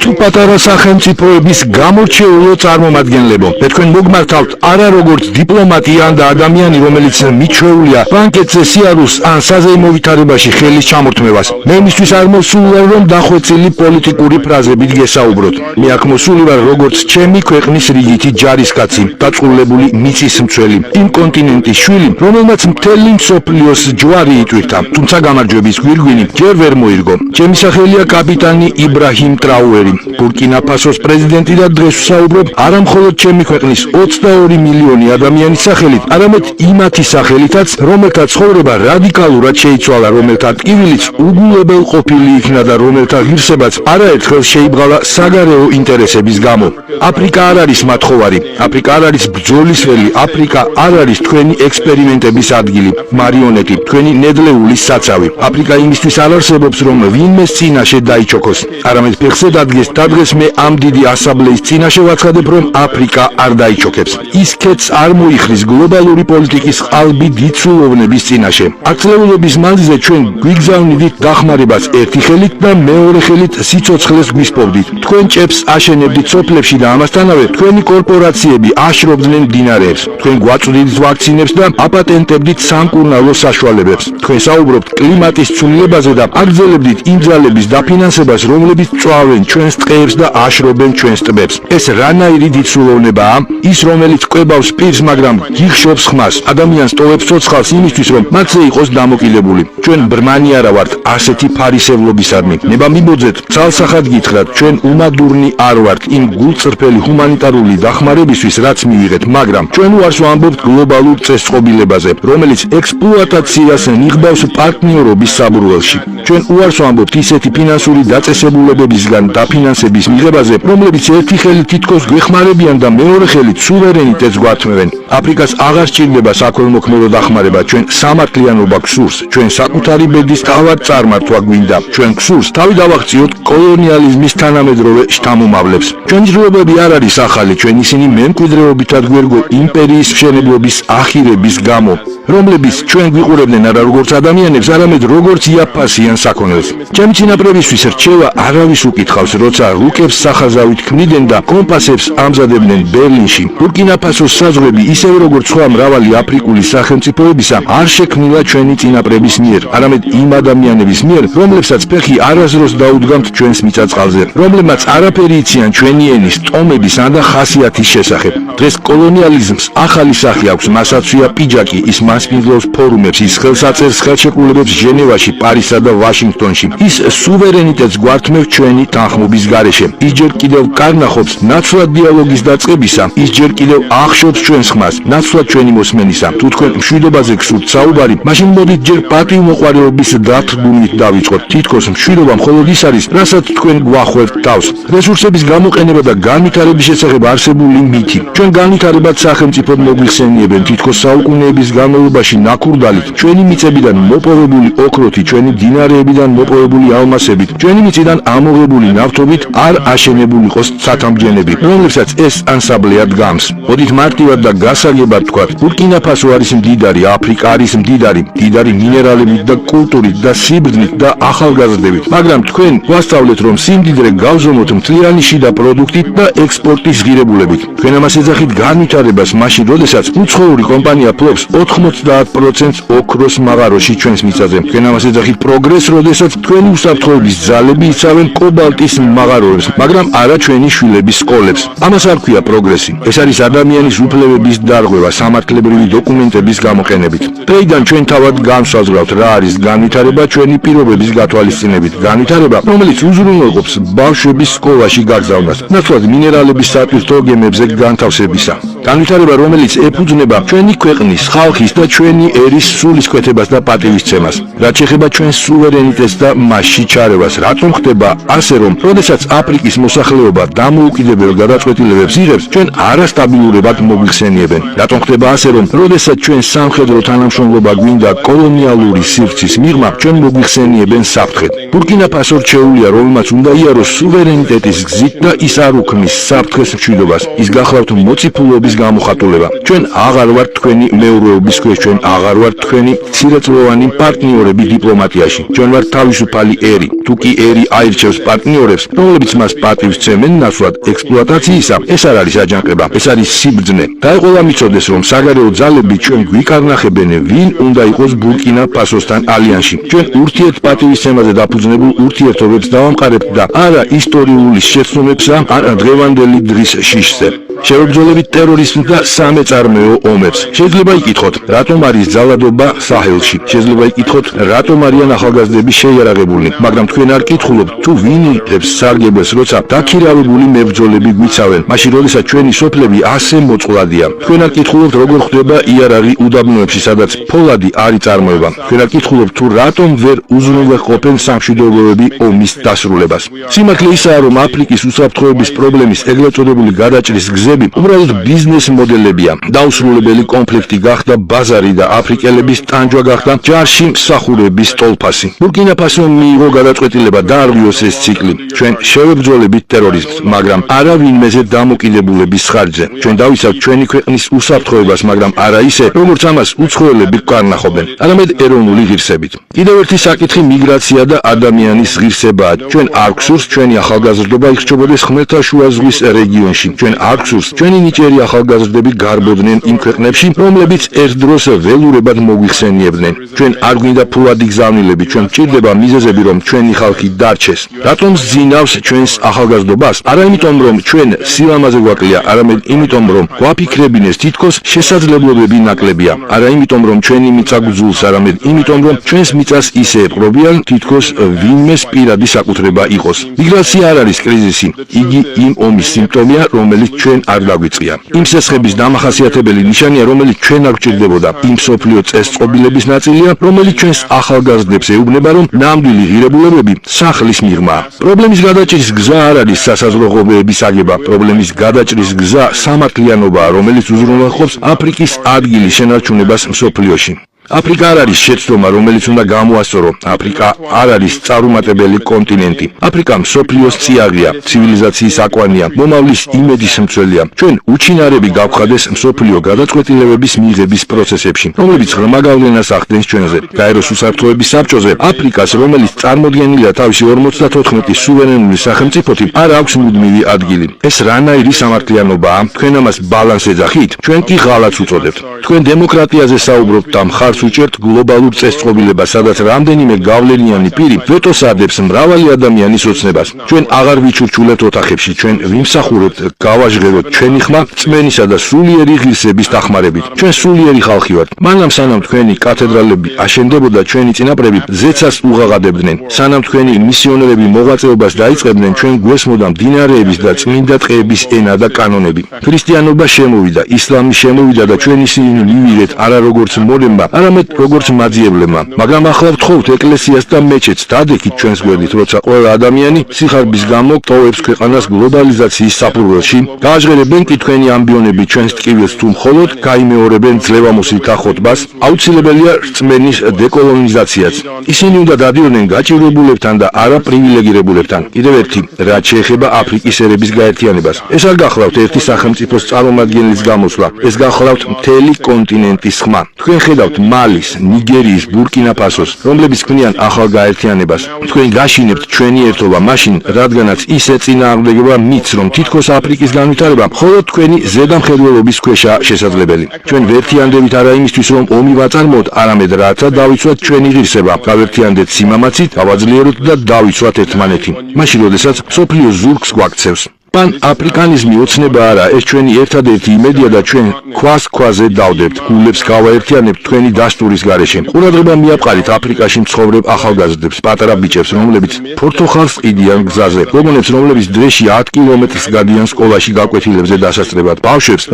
თუ პატარა სახელმწიფოების გამორჩეულო წარმომადგენლებო, მე თქვენ მოგმართავთ არა როგორც დიპლომატი ან და ადამიანი, რომელიც მიჩვეულია ბანკეტზე სიარულს ან საზეიმო ვითარებაში ხელის ჩამორთმევას. მე მისთვის არ მოსული ვარ, რომ დახვეწილი პოლიტიკური ფრაზებით გესაუბროთ. მე აქ მოსული ვარ როგორც ჩემი ქვეყნის რიგითი ჯარისკაცი, დაწყვილებული მიწისმცველი, იმ კონტინენტის შვილი, რომელმაც მთელი მსოფლიოს ჯვარი იტვირთა, თუმცა გამარჯვების გვირგვინი ჯერ ვერ მოირგო. ჩემი სახელია კაპიტანი იბრაჰიმ ტრაუერი, ბურკინა ფასოს პრეზიდენტი და დღეს ვსაუბრობ არა მხოლოდ ჩემი ქვეყნის 22 მილიონი ადამიანის სახელით, არამედ იმათი სახელითაც, რომელთა ცხოვრება რადიკალურად შეიცვალა, რომელთა ტკივილიც უგულებელ ყოფილი იქნა და რომელთა ღირსებაც არაერთხელ შეიბღალა საგარეო ინტერესების გამო. აფრიკა არ არის მათხოვარი, აფრიკა არ არის ბრძოლისველი, აფრიკა არ არის თქვენი ექსპერიმენტების ადგილი, მარიონეტი, თქვენი ნედლეული საცავი. აფრიკა იმისთვის არ არსებობს, რომ ვინმეს წინაშე დაიჩოქოს, არამედ ფეხზე დადგეს და დღეს მე ამ დიდი ასაბლეის წინაშე ვაცხადებ, რომ აფრიკა არ დაიჩოქებს. ის ქეთს არ მოიხრის გლობალური პოლიტიკის ყალბი დიცულოვნების წინაშე. ათწლეულების მანძილზე ჩვენ გვიგზავნიდით დახმარებას ერთი ხელით და მეორე ხელით სიცოცხლეს გვისპოვდით. თქვენ ჭებს აშენებდით სოფლებში და ამასთანავე თქვენი კორპორაციები აშრობდნენ მდინარეებს. თქვენ გვაწვდით ვაქცინებს და აპატენტებდით სამკურნალო საშუალებებს. თქვენ საუბრობთ კლიმატის ცვლილებაზე და აგრძელებდით იმ ძალების დაფინანსებას, რომლებიც წვავენ ჩვენს ტყეებს და აშრობენ ჩვენს ტბებს. ეს რანაირი დიცულოვნებაა? ის, რომელიც კვებავს პირს, მაგრამ გიხშობს ხმას, ადამიანს ტოვებს ცოცხალს იმისთვის, რომ მათზე იყოს დამოკიდებული. ჩვენ ბრმანი არა ვართ ასეთი ფარისევლობისადმი. ნება მიბოძეთ, ცალსახად გითხრათ, ჩვენ უმადურნი არ ვართ იმ გულწრფელი ჰუმანიტარული დახმარებისთვის, რაც მივიღეთ, მაგრამ ჩვენ უარს ვამბობთ გლობალურ წესწყობილებაზე, რომელიც ექსპლუატაციას ნიღბავს პარტნიორობის საბურველში. ჩვენ უარს ვამბობთ ისეთი ფინანსური დაწესებულებებისგან დაფინანსების მიღებაზე, რომლებიც ერთი ხელით თითქოს გვეხმარებიან და მეორე ხელით სუვერენიტეტს გვართმევენ. აფრიკას აღარ სჭირდება საქველმოქმედო დახმარება, ჩვენ სამართლიანობა გსურს, ჩვენ საკუთარი ბედის თავად წარმართვა გვინდა, ჩვენ გსურს თავი დავაღწიოთ კოლონიალიზმის თანამედროვე შთამომავლებს. ჩვენი ძროებები არ არის ახალი, ჩვენ ისინი მემკვიდრეობითად გვერგო იმპერიის მშენებლობის ახირების გამო, რომლებიც ჩვენ გვიყურებდნენ არა როგორც ადამიანებს, არამედ როგორც იაფასიან საქონელს. ჩემი წინაპრებისთვის რჩევა არავის უკითხავს, როცა რუკებს სახაზავით ქმნიდნენ და კომპასებს ამზადებდნენ ბერლინში. ბურკინა ფასოს საზღვრები, ისევ როგორც სხვა მრავალი აფრიკული სახელმწიფოებისა, არ შექმნილა ჩვენი წინაპრების მიერ, არამედ იმ ადამიანების მიერ, რომლებსაც ფეხი არასდროს დაუდგამთ ჩვენს მიწა-წყალზე, რომლებმაც არაფერი იციან ჩვენი ენის, ტომების ან და ხასიათის შესახებ. დღეს კოლონიალიზმს ახალი სახე აქვს, მასაცვია პიჯაკი, ის მასპინძლობს ფორუმებს, ის ხელსაწერს ხელშეკრულებებს ჟენევაში, პარიზსა და ვაშინგტონში. ის სუვერენიტეტს გვართმევს ჩვენი თანხმობის გარეშე. ის ჯერ კიდევ კარნახობს ნაცვლად დიალოგის დაწყებისა, ის ჯერ კიდევ ახშობს ჩვენს ხმას, ნაცვლად ჩვენი მოსმენისა. თუ თქვენ მშვიდობაზე გსურთ საუბარი, მაშინ მოდით ჯერ პატივმოყვარეობის დათრგუნვით დავიწყოთ. თითქოს მშვიდობა მხოლოდ ის არის, რასაც თქვენ გვახველთ თავს. რესურსების გამოყენება და განვითარების შესახებ არსებული მითი. ჩვენ განვითარებად სახელმწიფოდ მოგვიხსენიებენ, თითქოს საუკუნეების განმავლობაში ნაკურდალით, ჩვენი მიწებიდან მოპოვებული ოქროთი, ჩვენი დინარეებიდან მოპოვებული ალმასებით, ჩვენი მიწიდან ამოღებული ნავთობით არ აშენებული იყოს ცათამბჯენები, რომლებსაც ეს ანსამბლე დგამს. მოდით მარტივად და გასაგებად ვთქვათ, ბურკინა ფასო არის მდიდარი, აფრიკა არის მდიდარი მინერალებით და კულტურით და სიბრძნით და ახალგაზრდებით, მაგრამ თქვენ გვასწავლეთ, რომ სიმდიდრე გავზომოთ მთლიანი შიდა პროდუქტით და ექსპორტის ღირებულებით. თქვენ ამას ეძახით განვითარებას მაშინ, როდესაც უცხოური კომპანია ფლობს 90% ოქროს მაღაროში ჩვენს მიწაზე. თქვენ ამას ეძახით პროგრესს, როდესაც თქვენი უსაფრთხოების ძალები იცავენ კობალტის მაღაროებს, მაგრამ არა ჩვენი შვილების სკოლებს. ამას არ ქვია პროგრესი. ეს არის ადამიანის უფლებების დარღვევა სამართლებრივი დოკუმენტების გამოყენებით. დღეიდან ჩვენ თავად განსაზღვრავთ, რა არის განვითარება ჩვენი პირობების გათვალისწინებით. განვითარება, რომელიც უზრუნველყოფს ბავშვების სკოლაში გაგზავნას, ნაცვლად მინერალების სატვირთო გემებზე განთავსებისა. განვითარება, რომელიც ეფუძნება ჩვენი ქვეყნის, ხალხის და ჩვენი ერის სულისკვეთებას და პატივისცემას. რაც შეეხება ჩვენს სუვერენიტეტს და მასში ჩარევას, რატომ ხდება ასე, რომ როდესაც აფრიკის მოსახლეობა დამოუკიდებელ გადაწყვეტილებებს იღებს, ჩვენ არასტაბილურებად მოგვიხსენიებენ. რატომ ხდება ასე, რომ როდესაც ჩვენ სამხედრო თანამშრომლობა გვინდა კოლონიალური სივრცის მიღმა, ჩვენ მოგვიხსენიებენ საფრთხედ. ბურკინა ფასო რჩეულია, რომელმაც უნდა იაროს სუვერენიტეტის გზით და ის არ უქმნის საფრთხეს მშვიდობას. ის გახლავთ მოციფულობის გამოხატულება. ჩვენ აღარ ვართ თქვენი მეურვეობის ქვეშ, ჩვენ აღარ ვართ თქვენი მცირეწლოვანი პარტნიორები დიპლომატიაში. ჩვენ ვართ თავისუფალი ერი. თუ კი ერი აირჩევს პარტნიორებს, რომლებიც მას პატივს ცემენ ნაცვლად ექსპლუატაციისა. ეს არ არის აჯანყება, ეს არის სიბრძნე. დაეყოლა მიცოდეს, რომ საგარეო ძალები ჩვენ გვიკარნახებენ, ვინ უნდა იყოს ბურკინა ფასოსთან ალიანსში. ჩვენ ურთიერთ პატივისცემაზე დაფუძნებულ ურთიერთობებს დავამყარებთ და არა ისტორიული შეცდომებსა ან დღევანდელი დღის შიშზე. შევებრძოლებით ტერორიზმს და სამეწარმეო ომებს. შეიძლება იკითხოთ, რატომ არის ძალადობა საჰელში. შეიძლება იკითხოთ, რატომ არიან ახალგაზრდები შეიარაღებულნი, მაგრამ თქვენ არ კითხულობთ, თუ ვინ იღებს სარგებელს, როცა დაქირავებული მებრძოლები გვიცავენ, მაშინ როდესაც ჩვენი სოფლები ასე მოწყვლადია. თქვენ არ კითხულობთ, როგორ ხდება იარაღი უდაბნოებში, სადაც ფოლადი არ იწარმოება. თქვენ არ კითხულობთ, თუ რატომ ვერ უზრუნველყოფენ სამშვიდობოები ომის დასრულებას. სიმართლე ისაა, რომ აფრიკის უსაფრთხოების პრობლემის ეგრეთ წოდებული გადაჭრის გზები უბრალოდ ბიზნეს მოდელებია. დაუსრულებელი კონფლიქტი გახდა ბაზარი და აფრიკელების ტანჯვა გახდა ჯარში მსახურების ტოლფასი. ბურკინა ფასომ მიიღო გადაწყვეტილება დაარღვიოს ეს ციკლი. ჩვენ შევებრძოლებით ტერორიზმს, მაგრამ არა ვინმეზე დამოკიდებულების ხარჯზე. ჩვენ დავიცავთ ჩვენი ქვეყნის უსაფრთხოებას, მაგრამ არა ისე, როგორც ამას უცხოელები გვკარნახობენ, არამედ ეროვნული ღირსებით. კიდევ ერთი საკითხი მიგრაცია და ადამიანის ღირსებაა. ჩვენ არ გვსურს ჩვენი ახალგაზრდობა იხრჩობოდეს ხმელთაშუა ზღვის რეგიონში. ჩვენ არ გვსურს ჩვენი ნიჭიერი ახალგაზრდები გარბოდნენ იმ ქვეყნებში, რომლებიც ერთდროს ველურებად მოგვიხსენიებდნენ. ჩვენ არ გვინდა ფულადი გზავნილები, ჩვენ გვჭირდება მიზეზები, რომ ჩვენი ხალხი დარჩეს. რატომ ზინავს ჩვენს ახალგაზრდობას? არა იმიტომ, რომ ჩვენ სილამაზე გვაკლია, არამედ იმიტომ, რომ გვაფიქრებინეს თითქოს შესაძლებლობები ნაკლებია. არა იმიტომ, რომ ჩვენი მიწა გძულს, არამედ იმიტომ, რომ ჩვენს მიწას ისე ეპყრობიან, თითქოს ვინმეს პირადი საკუთრება იყოს. მიგრაცია არ არის კრიზისი, იგი იმ ომის სიმპტომია, რომელიც ჩვენ არ დაგვიწყია. იმ სესხების დამახასიათებელი ნიშანია, რომელიც ჩვენ არ გვჭირდებოდა. იმ სოფლიო წესწყობილების ნაწილია, რომელიც ჩვენს ახალგაზრდებს ეუბნება, რომ ნამდვილი ღირებულებები სახლის მიღმა. პრობლემის გადაჭრის გზა არ არის სასაზღვრო ღობეების აგება. პრობლემის გადაჭრის გზა სამართლიანობაა, რომელიც უზრუნველყოფს აფრიკის ადგილის შენარჩუნებას მსოფლიოში. აფრიკა არ არის შეცდომა, რომელიც უნდა გამოასწორო. აფრიკა არ არის წარუმატებელი კონტინენტი. აფრიკა მსოფლიოს წიაღია, ცივილიზაციის აკვანია, მომავლის იმედის მცველია. ჩვენ უჩინარები გავხადეს მსოფლიო გადაწყვეტილებების მიღების პროცესებში, რომლებიც ღრმა გავლენას ახდენს ჩვენზე. გაეროს უსაფრთხოების საბჭოზე აფრიკას, რომელიც წარმოდგენილია თავისი 54 სუვერენული სახელმწიფოთი, არ აქვს მუდმივი ადგილი. ეს რანაირი სამართლიანობაა? თქვენ ამას ბალანს ეძახით? ჩვენ კი ღალატს უწოდებთ. თქვენ დემოკრატიაზე საუბრობთ და მხარს უჭერთ გლობალურ წესწყობილებას, სადაც რამდენიმე გავლენიანი პირი ვეტოს ადებს მრავალი ადამიანის ოცნებას. ჩვენ აღარ ვიჩურჩულებთ ოთახებში, ჩვენ ვიმსახურებთ, გავაჟღეროთ ჩვენი ხმა წმენისა და სულიერი ღირსების დახმარებით. ჩვენ სულიერი ხალხი ვართ. მანამ სანამ თქვენი კათედრალები აშენდებოდა, ჩვენი წინაპრები ზეცას უღაღადებდნენ. სანამ თქვენი მისიონერები მოღვაწეობას დაიწყებდნენ, ჩვენ გვესმოდა მდინარეების და წმინდა ტყეების ენა და კანონები. ქრისტიანობა შემოვიდა, ისლამი შემოვიდა და ჩვენ ისინი მივიღეთ არა როგორც მორემმა, არამედ როგორც მაძიებლებმა. მაგრამ ახლა ვთხოვთ ეკლესიას და მეჩეთს, დადექით ჩვენს გვერდით, როცა ყველა ადამიანი სიხარბის გამო ტოვებს ქვეყანას გლობალიზაციის საფუძველში. გააჟღერებენ კი თქვენი ამბიონები ჩვენს ტკივილს, თუ მხოლოდ გაიმეორებენ ძლევამოსილთა ხოტბას. აუცილებელია რწმენის დეკოლონიზაციაც. ისინი უნდა დადიოდნენ გაჭირვებულებთან და არა პრივილეგირებულებთან. კიდევ ერთი, რაც შეეხება აფრიკის ერების გაერთიანებას. ეს არ გახლავთ ერთი სახელმწიფოს წარმომადგენლის გამოსვლა, ეს გახლავთ მთელი კონტინენტის ხმა. თქვენ ხედავთ მალის, ნიგერიის, ბურკინა ფასოს, რომლებიც ქმნიან ახალ გაერთიანებას. თქვენ გაშინებთ ჩვენი ერთობა მაშინ, რადგანაც ის ეწინააღმდეგება მითს, რომ თითქოს აფრიკის განვითარება მხოლოდ თქვენი ზედამხედველობის ქვეშაა შესაძლებელი. ჩვენ ვერთიანდებით არა იმისთვის, რომ ომი ვაწარმოოთ, არამედ რათა დავიცვათ ჩვენი ღირსება, გავერთიანდეთ სიმამაცით, გავაძლიეროთ და დავიცვათ ერთმანეთი. მაშინ, როდესაც მსოფლიო ზურგს გვაქცევს. პან-აფრიკანიზმი ოცნება არა, ეს ჩვენი ერთადერთი იმედია და ჩვენ ქვას ქვაზე დავდებთ. გულებს გავაერთიანებთ თქვენი დასტურის გარეშე. ყურადღება მიაპყარით აფრიკაში მცხოვრებ ახალგაზრდებს, პატარა ბიჭებს, რომლებიც ფორთოხალს ყიდიან გზაზე, გოგონებს, რომლებიც დრეში 10 კილომეტრს გადიან სკოლაში გაკვეთილებზე დასასწრებად, ბავშვებს,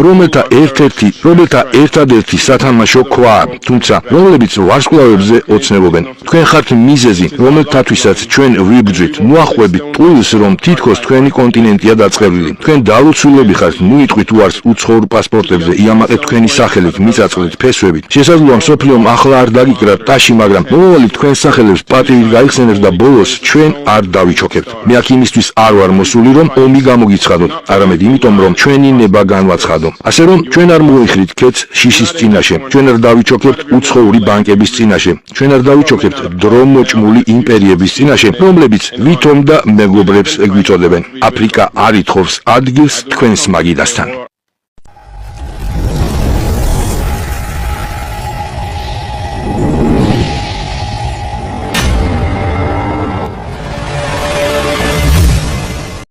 რომელთა ერთადერთი სათამაშო ქვაა, თუმცა რომლებიც ვარსკვლავებზე ოცნებობენ. თქვენ ხართ მიზეზი, რომელთათვისაც ჩვენ ვიბრძვით. მოახვევით ტყუილს, რომ თითქოს თქვენი კონტინენტია დაწყევლილი. თქვენ დალოცულები ხართ, ნუ იტყვით უარს უცხოურ პასპორტებზე, იამაყეთ თქვენი სახელით, მიწაწყლით, ფესვებით. შესაძლოა მსოფლიომ ახლა არ დაგიკრათ ტაში, მაგრამ მომავალი თქვენ სახელებს პატივით გაიხსენებს და ბოლოს ჩვენ არ დავიჩოქებთ. მე აქ იმისთვის არ ვარ მოსული, რომ ომი გამოგიცხადოთ, არამედ იმიტომ, რომ ჩვენი ნება განვაცხადო. ასე რომ ჩვენ არ მოვიხრით ქეთს შიშის წინაშე, ჩვენ არ დავიჩოქებთ უცხოური ბანკების წინაშე, ჩვენ არ დავიჩოქებთ დრომოჭმული იმპერიების წინაშე, რომლებიც ვითომ და მეგობრებს გვიწოდებენ. აფრიკა არ ითხოვს ადგილს თქვენს მაგიდასთან.